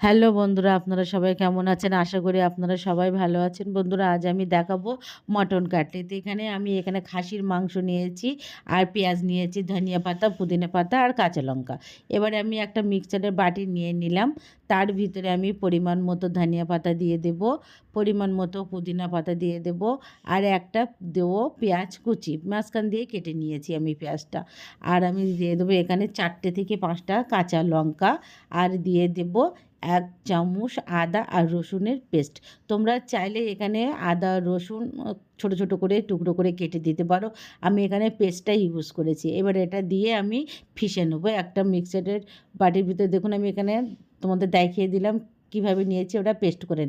Hello বন্ধুরা, আপনারা সবাই কেমন আছেন? আশা করি আপনারা সবাই ভালো আছেন। বন্ধুরা, আজ আমি দেখাবো মটন কাটলেট। এখানে খাসির মাংস নিয়েছি, আর পেঁয়াজ নিয়েছি, ধনিয়া পাতা, পুদিনা পাতা আর কাঁচা লঙ্কা। এবারে আমি একটা মিক্সচারের বাটি নিয়ে নিলাম। তার ভিতরে আমি পরিমাণ মতো ধনিয়া পাতা দিয়ে দেব, পরিমাণ মতো পুদিনা পাতা দিয়ে দেব, আর একটা দেবো পেঁয়াজ কুচি, মাঝখান দিয়ে কেটে নিয়েছি আমি পেঁয়াজটা। আর আমি দিয়ে দেবো এখানে 4টে থেকে 5টা কাঁচা লঙ্কা, আর দিয়ে দেব 1 চামচ আদা আর রসুনের পেস্ট। তোমরা চাইলে এখানে আদা রসুন ছোটো ছোটো করে টুকরো করে কেটে দিতে পারো। আমি এখানে পেস্টটাই ইউজ করেছি। এবার এটা দিয়ে আমি পিষে নেবো একটা মিক্সারের বাটির ভিতরে। দেখুন আমি এখানে তোমাদের দেখিয়ে দিলাম কীভাবে নিয়েছি, ওটা পেস্ট করে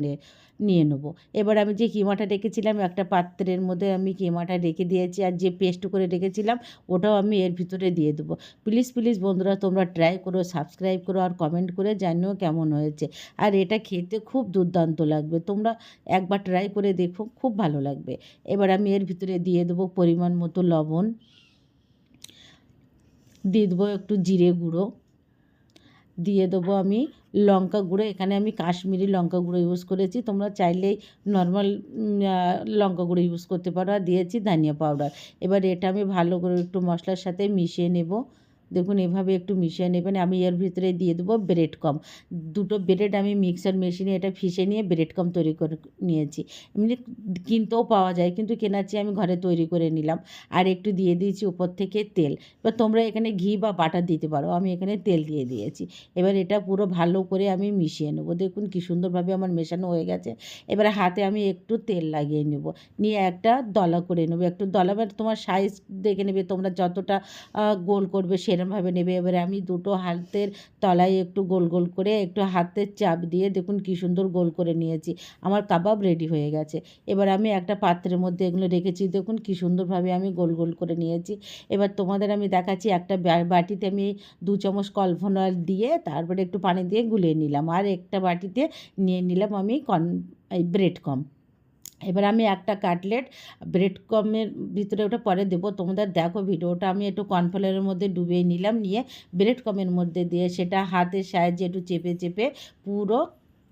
নিয়ে নেবো। এবার আমি যে কিমাটা রেখেছিলাম একটা পাত্রের মধ্যে আমি কিমাটা রেখে দিয়েছি, আর যে পেস্ট করে রেখেছিলাম ওটাও আমি এর ভিতরে দিয়ে দেবো। প্লিজ প্লিজ বন্ধুরা, তোমরা ট্রাই করো, সাবস্ক্রাইব করো আর কমেন্ট করে জানিও কেমন হয়েছে। আর এটা খেতে খুব দুর্দান্ত লাগবে, তোমরা একবার ট্রাই করে দেখো, খুব ভালো লাগবে। এবার আমি এর ভিতরে দিয়ে দেবো পরিমাণ মতো লবণ, দিয়ে দেবো একটু জিরে গুঁড়ো, দিয়ে দেবো আমি লঙ্কা গুঁড়ো। এখানে আমি কাশ্মীরি লঙ্কা গুঁড়ো ইউজ করেছি, তোমরা চাইলেই নর্মাল লঙ্কা গুঁড়ো ইউজ করতে পারো। আর দিয়েছি ধনিয়া পাউডার। এবার এটা আমি ভালো করে একটু মশলার সাথে মিশিয়ে নেব। দেখুন এভাবে একটু মিশিয়ে নেবেন। আমি এর ভিতরে দিয়ে দেবো ব্রেড ক্রাম্ব। 2টো ব্রেড আমি মিক্সার মেশিনে এটা পিষে নিয়ে ব্রেড ক্রাম্ব তৈরি করে নিয়েছি। এমনি কিনতেও পাওয়া যায়, কিন্তু কেনার চেয়ে আমি ঘরে তৈরি করে নিলাম। আর একটু দিয়ে দিয়েছি উপর থেকে তেল। এবার তোমরা এখানে ঘি বা বাটার দিতে পারো, আমি এখানে তেল দিয়ে দিয়েছি। এবার এটা পুরো ভালো করে আমি মিশিয়ে নেব। দেখুন কি সুন্দরভাবে আমার মেশানো হয়ে গেছে। এবারে হাতে আমি একটু তেল লাগিয়ে নেব, নিয়ে একটা দলা করে নেব। একটু দলা মানে তোমার সাইজ দেখে নেবে, তোমরা যতটা গোল করবে সেরমভাবে নেবে। এবারে আমি দুটো হাতের তলায় একটু গোল গোল করে একটু হাতের চাপ দিয়ে দেখুন কি সুন্দর গোল করে নিয়েছি। আমার কাবাব রেডি হয়ে গেছে। এবার আমি একটা পাত্রের মধ্যে এগুলো রেখেছি, দেখুন কি সুন্দরভাবে আমি গোল গোল করে নিয়েছি। এবার তোমাদের আমি দেখাচ্ছি একটা বাটিতে আমি 2 চামচ কর্নফ্লাওয়ার দিয়ে তারপরে একটু পানি দিয়ে গুলিয়ে নিলাম, আর একটা বাটিতে নিয়ে নিলাম আমি ব্রেড ক্রাম্ব। এবার আমি একটা কাটলেট ব্রেড ক্রাম্বের ভিতরে ওটা পরে দেবো। তোমাদের দেখো ভিডিওটা, আমি একটু কর্নফ্লাওয়ারের মধ্যে ডুবিয়ে নিলাম, নিয়ে ব্রেড ক্রাম্বের মধ্যে দিয়ে সেটা হাতের সাহায্যে একটু চেপে চেপে পুরো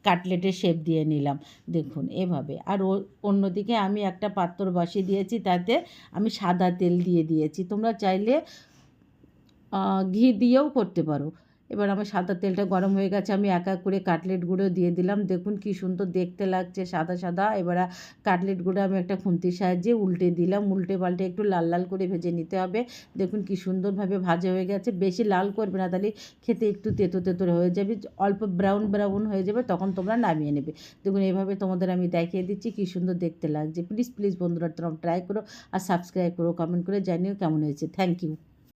কাটলেটের শেপ দিয়ে নিলাম, দেখুন এভাবে। আর অন্যদিকে আমি একটা পাত্র বসিয়ে দিয়েছি, তাতে আমি সাদা তেল দিয়ে দিয়েছি। তোমরা চাইলে ঘি দিয়েও করতে পারো। এবার আমার সাদা তেলটা গরম হয়ে গেছে, আমি এক এক করে কাটলেটগুলো দিয়ে দিলাম। দেখুন কি সুন্দর দেখতে লাগছে সাদা সাদা। এবার কাটলেটগুলো আমি একটা খুন্তির সাহায্যে উল্টে দিলাম, উল্টে পাল্টে একটু লাল লাল করে ভেজে নিতে হবে। দেখুন কি সুন্দরভাবে ভাজা হয়ে গেছে। বেশি লাল করবে না, তাহলে খেতে একটু তেতো তেতো হয়ে যাবে। অল্প ব্রাউন ব্রাউন হয়ে যাবে, তখন তোমরা নামিয়ে নেবে। দেখুন এইভাবে তোমাদের আমি দেখিয়ে দিচ্ছি কি সুন্দর দেখতে লাগছে। প্লিজ প্লিজ বন্ধুরা, তোমরা ট্রাই করো আর সাবস্ক্রাইব করো, কমেন্ট করে জানিও কেমন হয়েছে। Thank you.